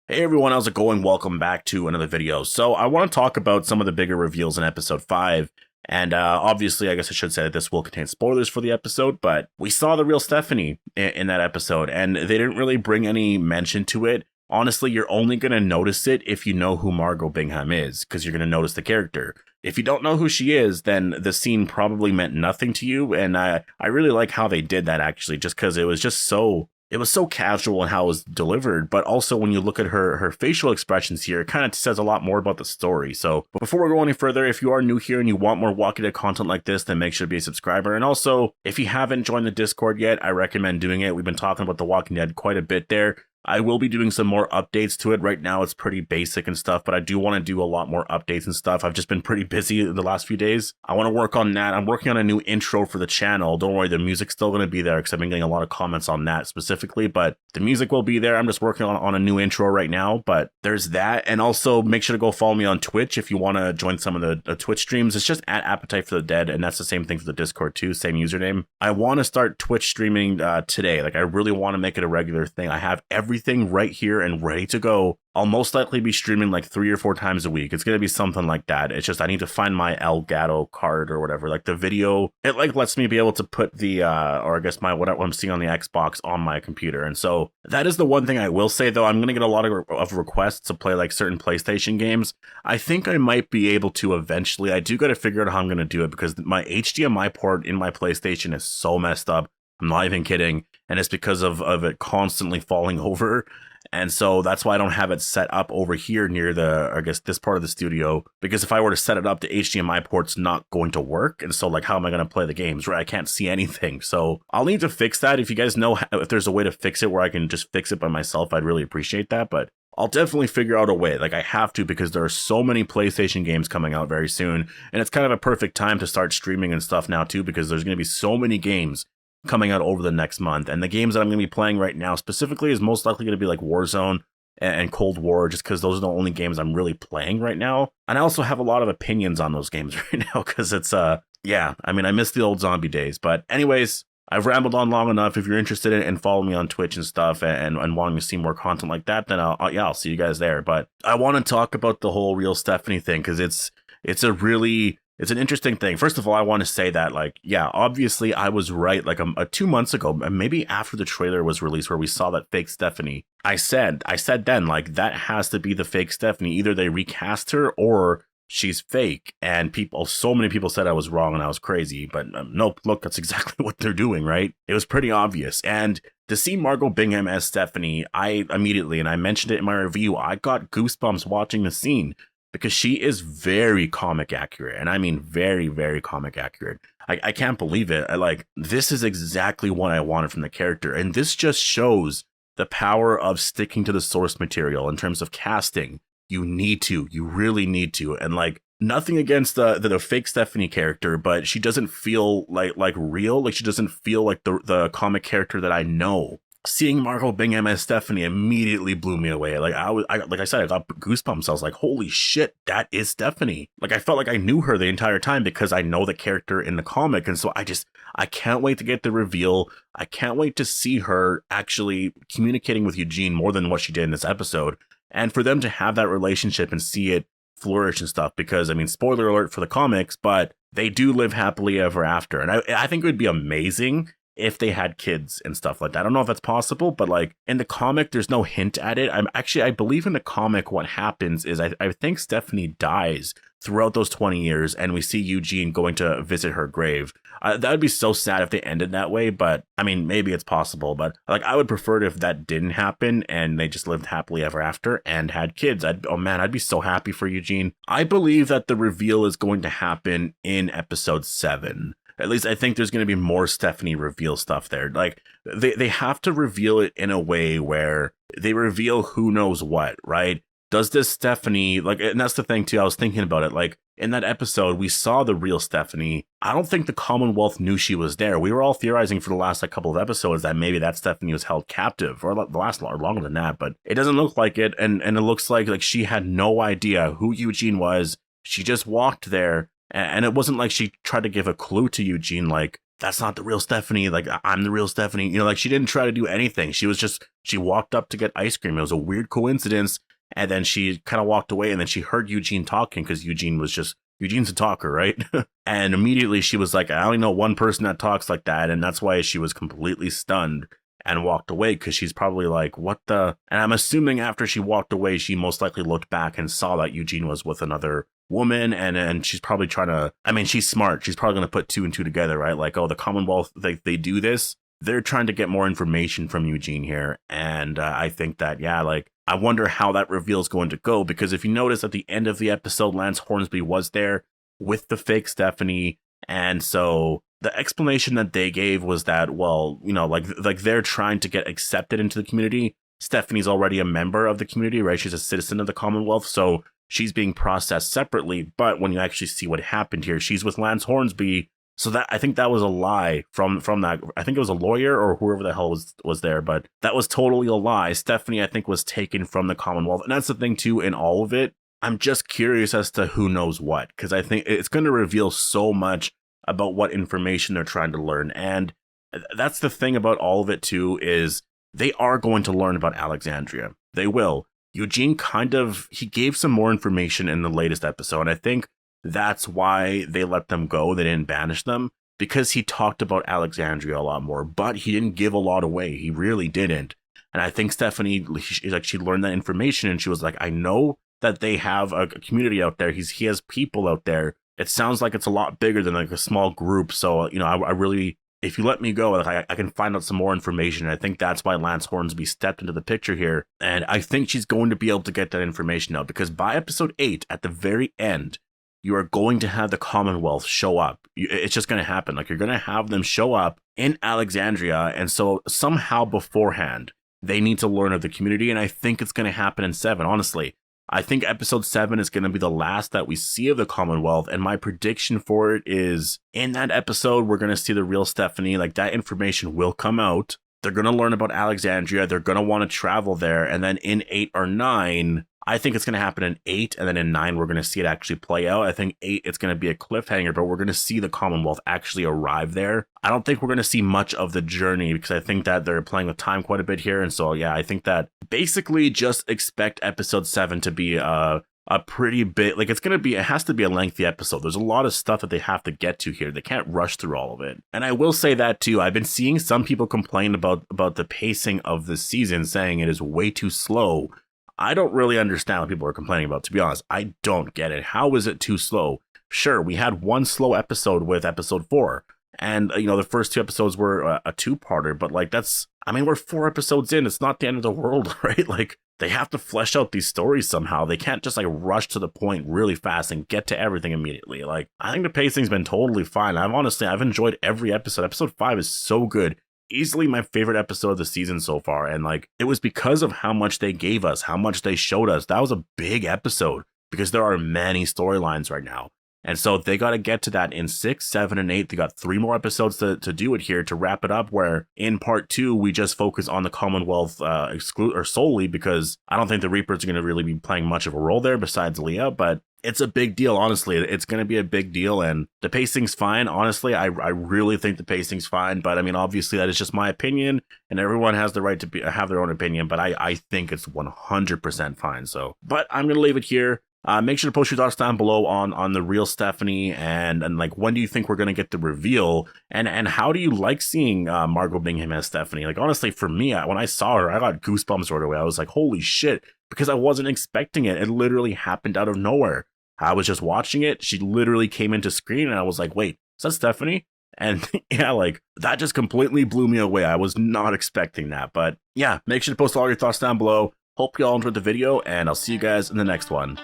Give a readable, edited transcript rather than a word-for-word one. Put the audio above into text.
Hey everyone, how's it going? Welcome back to another video. So I want to talk about some of the bigger reveals in episode 5. And obviously, I guess I should say that this will contain spoilers for the episode, but we saw the real Stephanie in that episode, and they didn't really bring any mention to it. Honestly, you're only going to notice it if you know who Margot Bingham is, because you're going to notice the character. If you don't know who she is, then the scene probably meant nothing to you, and I really like how they did that, actually, just because it was so casual in how it was delivered, but also when you look at her facial expressions here, it kind of says a lot more about the story. So before we go any further, if you are new here and you want more Walking Dead content like this, then make sure to be a subscriber. And also, if you haven't joined the Discord yet, I recommend doing it. We've been talking about The Walking Dead quite a bit there. I will be doing some more updates to it. Right now, it's pretty basic and stuff, but I do want to do a lot more updates and stuff. I've just been pretty busy the last few days. I want to work on that. I'm working on a new intro for the channel. Don't worry, the music's still going to be there because I've been getting a lot of comments on that specifically, but the music will be there. I'm just working on a new intro right now, but there's that. And also make sure to go follow me on Twitch if you want to join some of the Twitch streams. It's just at Appetite for the Dead, and that's the same thing for the Discord too, same username. I want to start Twitch streaming today. Like, I really want to make it a regular thing. I have everything right here and ready to go. I'll most likely be streaming like 3 or 4 times a week. It's going to be something like that. It's just I need to find my Elgato card or whatever. Like, the video, it like lets me be able to put the, or I guess what I'm seeing on the Xbox on my computer. And so that is the one thing I will say, though. I'm going to get a lot of requests to play like certain PlayStation games. I think I might be able to eventually. I do got to figure out how I'm going to do it because my HDMI port in my PlayStation is so messed up. I'm not even kidding. And it's because of it constantly falling over. And so that's why I don't have it set up over here near I guess this part of the studio, because if I were to set it up, the HDMI port's not going to work. And so like, how am I going to play the games, right? I can't see anything. So I'll need to fix that. If you guys know if there's a way to fix it where I can just fix it by myself, I'd really appreciate that. But I'll definitely figure out a way. Like, I have to, because there are so many PlayStation games coming out very soon. And it's kind of a perfect time to start streaming and stuff now too, because there's going to be so many games coming out over the next month. And the games that I'm going to be playing right now specifically is most likely going to be like Warzone and Cold War, just because those are the only games I'm really playing right now. And I also have a lot of opinions on those games right now, because it's, yeah, I mean, I miss the old zombie days. But anyways, I've rambled on long enough. If you're interested in and follow me on Twitch and stuff and wanting to see more content like that, then I'll see you guys there. But I want to talk about the whole real Stephanie thing, because it's an interesting thing. First of all, I want to say that, like, yeah, obviously I was right. Like 2 months ago, maybe after the trailer was released, where we saw that fake Stephanie, I said then, like, that has to be the fake Stephanie. Either they recast her or she's fake. And so many people said I was wrong and I was crazy. But nope, look, that's exactly what they're doing, right? It was pretty obvious. And to see Margot Bingham as Stephanie, I immediately, and I mentioned it in my review, I got goosebumps watching the scene, because she is very comic accurate. And I mean very, very comic accurate. I can't believe it. This is exactly what I wanted from the character. And this just shows the power of sticking to the source material in terms of casting. You really need to. And like, nothing against the fake Stephanie character, but she doesn't feel like real. Like, she doesn't feel like the comic character that I know. Seeing Margot Bingham as Stephanie immediately blew me away. Like, like I said, I got goosebumps. I was like, holy shit, that is Stephanie. Like, I felt like I knew her the entire time because I know the character in the comic. And so I can't wait to get the reveal. I can't wait to see her actually communicating with Eugene more than what she did in this episode. And for them to have that relationship and see it flourish and stuff, because, I mean, spoiler alert for the comics, but they do live happily ever after. And I think it would be amazing if they had kids and stuff like that. I don't know if that's possible, but like, in the comic, there's no hint at it. I believe in the comic, what happens is I think Stephanie dies throughout those 20 years, and we see Eugene going to visit her grave. That would be so sad if they ended that way, but I mean, maybe it's possible, but like, I would prefer it if that didn't happen and they just lived happily ever after and had kids. Oh man, I'd be so happy for Eugene. I believe that the reveal is going to happen in episode 7. At least I think there's going to be more Stephanie reveal stuff there. Like, they have to reveal it in a way where they reveal who knows what, right? Does this Stephanie, like, and that's the thing too, I was thinking about it, like, in that episode, we saw the real Stephanie. I don't think the Commonwealth knew she was there. We were all theorizing for the last couple of episodes that maybe that Stephanie was held captive, or the last or longer than that, but it doesn't look like it, and it looks like she had no idea who Eugene was. She just walked there. And it wasn't like she tried to give a clue to Eugene, like, that's not the real Stephanie. Like, I'm the real Stephanie. You know, like she didn't try to do anything. She walked up to get ice cream. It was a weird coincidence. And then she kind of walked away, and then she heard Eugene talking because Eugene's a talker, right? And immediately she was like, I only know one person that talks like that. And that's why she was completely stunned and walked away, because she's probably like, what the? And I'm assuming after she walked away, she most likely looked back and saw that Eugene was with another woman, and she's probably trying to, I mean, she's smart. She's probably going to put two and two together, right? Like, oh, the Commonwealth, they do this. They're trying to get more information from Eugene here. And I think that, yeah, like, I wonder how that reveal is going to go, because if you notice at the end of the episode, Lance Hornsby was there with the fake Stephanie. And so the explanation that they gave was that, well, you know, like they're trying to get accepted into the community. Stephanie's already a member of the community, right? She's a citizen of the Commonwealth. So she's being processed separately. But when you actually see what happened here, she's with Lance Hornsby. So that, I think that was a lie from that. I think it was a lawyer or whoever the hell was there, but that was totally a lie. Stephanie, I think, was taken from the Commonwealth. And that's the thing too, in all of it. I'm just curious as to who knows what, because I think it's going to reveal so much about what information they're trying to learn. And that's the thing about all of it too, is they are going to learn about Alexandria. They will. Eugene he gave some more information in the latest episode. And I think that's why they let them go. They didn't banish them, because he talked about Alexandria a lot more, but he didn't give a lot away. He really didn't. And I think Stephanie, she learned that information, and she was like, I know that they have a community out there. He has people out there. It sounds like it's a lot bigger than like a small group. So, you know, I really, if you let me go, like I can find out some more information. And I think that's why Lance Hornsby stepped into the picture here. And I think she's going to be able to get that information out, because by episode 8, at the very end, you are going to have the Commonwealth show up. It's just going to happen. Like, you're going to have them show up in Alexandria. And so somehow beforehand, they need to learn of the community. And I think it's going to happen in 7, honestly. I think episode 7 is going to be the last that we see of the Commonwealth. And my prediction for it is, in that episode, we're going to see the real Stephanie. Like, that information will come out. They're going to learn about Alexandria. They're going to want to travel there. And then in 8 or 9, I think it's going to happen in 8, and then in 9, we're going to see it actually play out. I think 8, it's going to be a cliffhanger, but we're going to see the Commonwealth actually arrive there. I don't think we're going to see much of the journey, because I think that they're playing with time quite a bit here. And so, yeah, I think that basically just expect episode 7 to be a pretty bit, like, it has to be a lengthy episode. There's a lot of stuff that they have to get to here. They can't rush through all of it. And I will say that too. I've been seeing some people complain about the pacing of the season, saying it is way too slow. I don't really understand what people are complaining about, to be honest. I don't get it. How is it too slow? Sure, we had one slow episode with episode 4. And, you know, the first 2 episodes were a 2-parter. But, like, we're 4 episodes in. It's not the end of the world, right? Like, they have to flesh out these stories somehow. They can't just, like, rush to the point really fast and get to everything immediately. Like, I think the pacing's been totally fine. I've enjoyed every episode. Episode 5 is so good. Easily my favorite episode of the season so far. And like, it was because of how much they gave us, how much they showed us. That was a big episode, because there are many storylines right now. And so they got to get to that in 6, 7, and 8. They got 3 more episodes to do it here, to wrap it up, where in part 2, we just focus on the Commonwealth solely, because I don't think the Reapers are going to really be playing much of a role there besides Leah. But it's a big deal, honestly. It's going to be a big deal, and the pacing's fine. Honestly, I really think the pacing's fine, but I mean, obviously that is just my opinion, and everyone has the right to have their own opinion, but I think it's 100% fine. So, but I'm going to leave it here. Make sure to post your thoughts down below on the real Stephanie, and like, when do you think we're going to get the reveal, and how do you like seeing Margot Bingham as Stephanie? Like, honestly, for me, when I saw her, I got goosebumps right away. I was like, holy shit, because I wasn't expecting it. It literally happened out of nowhere. I was just watching it. She literally came into screen, and I was like, wait, is that Stephanie? And yeah, like, that just completely blew me away. I was not expecting that. But yeah, make sure to post all your thoughts down below. Hope you all enjoyed the video, and I'll see you guys in the next one.